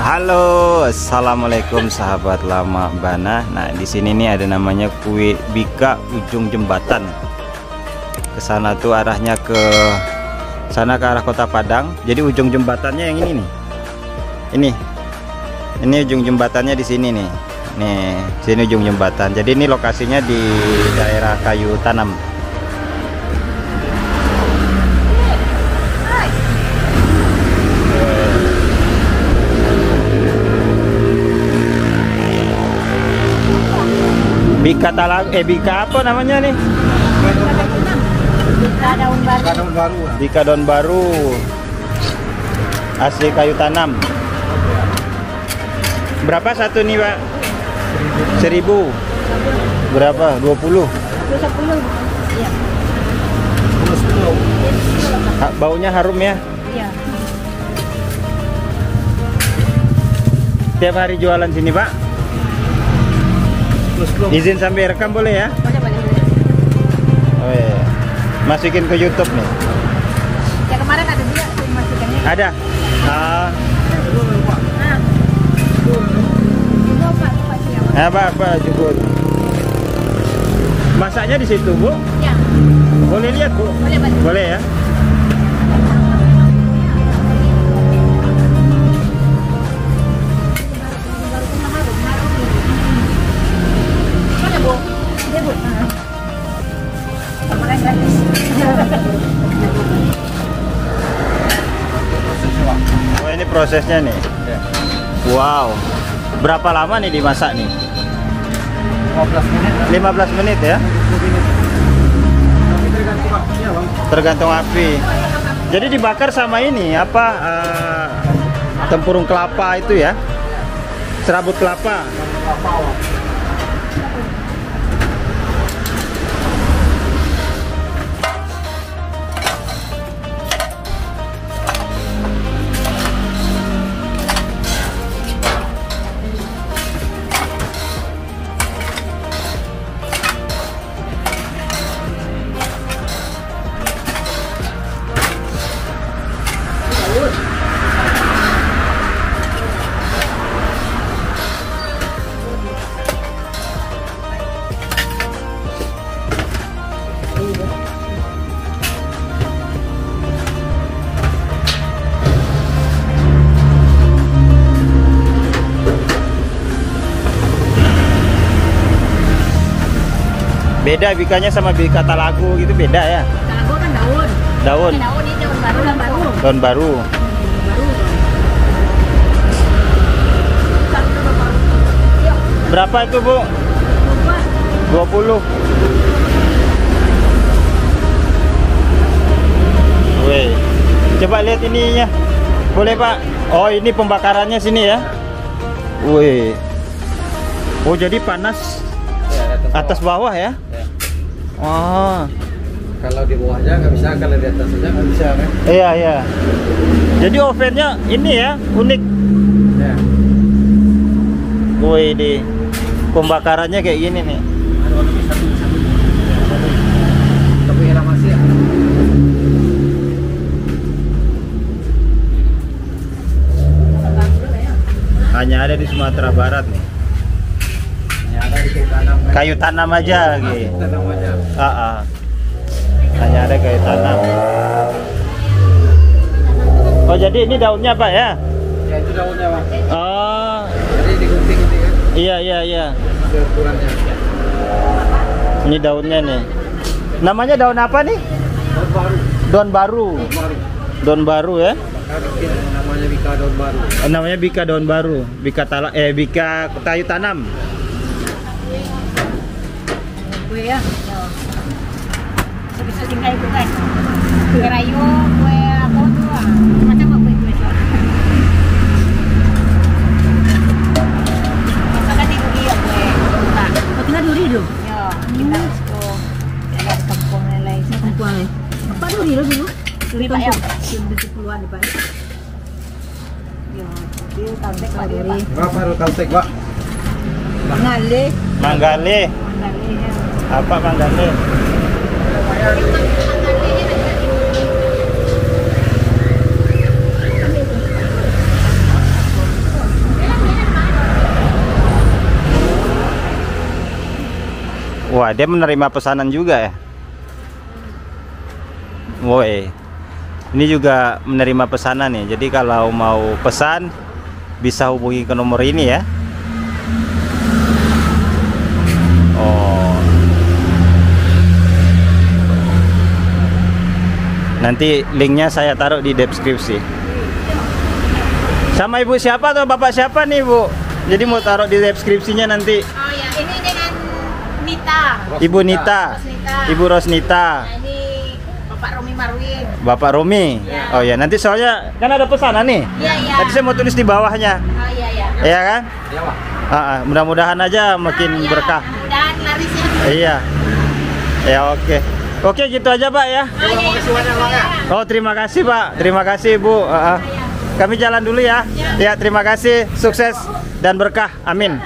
Halo, assalamualaikum sahabat lama Bana. Nah, di sini nih ada namanya kue bika ujung jembatan. Ke sana tuh arahnya ke sana, ke arah Kota Padang. Jadi ujung jembatannya yang ini nih. Ini ujung jembatannya di sini nih. Nih, sini ujung jembatan. Jadi ini lokasinya di daerah Kayu Tanam. Bika bika apa namanya nih? Bika daun baru. Bika daun baru. Asli Kayu Tanam. Berapa satu nih, Pak? 1000. Berapa? 20. 10. Iya. Baunya harum ya? Iya. Tiap hari jualan sini, Pak? Izin sampai rekam boleh ya? Boleh. Oh iya. Masukin ke YouTube nih. Ya kemarin ada juga masukannya. Ada. Apa cukup. Masaknya di situ, Bu? Ya. Boleh lihat, Bu? Boleh. Boleh ya? Oh, ini prosesnya nih. Wow. Berapa lama nih dimasak nih? 15 menit ya? Tergantung api. Jadi dibakar sama ini apa? Tempurung kelapa itu ya? Serabut kelapa. Beda bikanya sama bika talagu gitu, beda ya? Talagu kan daun. Daun. Ini daun baru. Daun baru. Berapa itu, Bu? 20. Weh. Coba lihat ininya. Boleh, Pak? Oh, ini pembakarannya sini ya. Wih. Oh, jadi panas atas bawah ya? Oh. Kalau di bawahnya nggak bisa, kalau di atasnya nggak bisa kan? Iya. Jadi ovennya ini ya, unik. Ya. Wih, di pembakarannya kayak gini nih. Tapi era masih ya. Hanya ada di Sumatera Barat nih. Ada di Kayu Tanam aja gitu. Tanam aja. Hanya ada kayu tanam. Oh, jadi ini daunnya, Pak ya? Ya, itu daunnya, Pak. Oh. Jadi digunting ini kan? Iya. Ada ukurannya. Ini daunnya nih. Namanya daun apa nih? Daun baru. Daun baru ya? Namanya bika daun baru. Namanya bika daun baru. Bika kayu tanam. Kue ya. Bisa tinggal itu kan. Kue rayu, kue apa tuh? Macam apa kue itu? Masakan di duri ya kue. Oh, tinggal duri dulu. Ya, kita suka ada di kampung lain. Kampung lain. Apa duri dulu? Duri Pak ya. Sudah 10-an Pak. Ya, itu taltek Pak duri. Berapa harus taltek, Pak? Manggale. Apa manggale? Wah, dia menerima pesanan juga ya. Woi, ini juga menerima pesanan nih. Jadi kalau mau pesan bisa hubungi ke nomor ini ya. Oh, nanti linknya saya taruh di deskripsi. Sama ibu siapa atau bapak siapa nih bu? Jadi mau taruh di deskripsinya nanti. Oh ya, ini dengan Nita. Ibu Nita, Rosnita. Ibu Rosnita, Nah, ini Bapak Romi Marwin. Bapak Romi. Ya. Oh ya, nanti soalnya kan ada pesanan nih. Iya, iya. Nanti saya mau tulis di bawahnya. Oh iya, iya. Iya kan? Iya, Pak. Mudah-mudahan aja makin Iya, berkah. Dan larisnya. Iya. Ya oke. Oke gitu aja Pak ya. Oh, iya, Makasih banyak, Bang, ya. Oh terima kasih Pak. Terima kasih Bu. Kami jalan dulu ya. Ya terima kasih. Sukses dan berkah. Amin.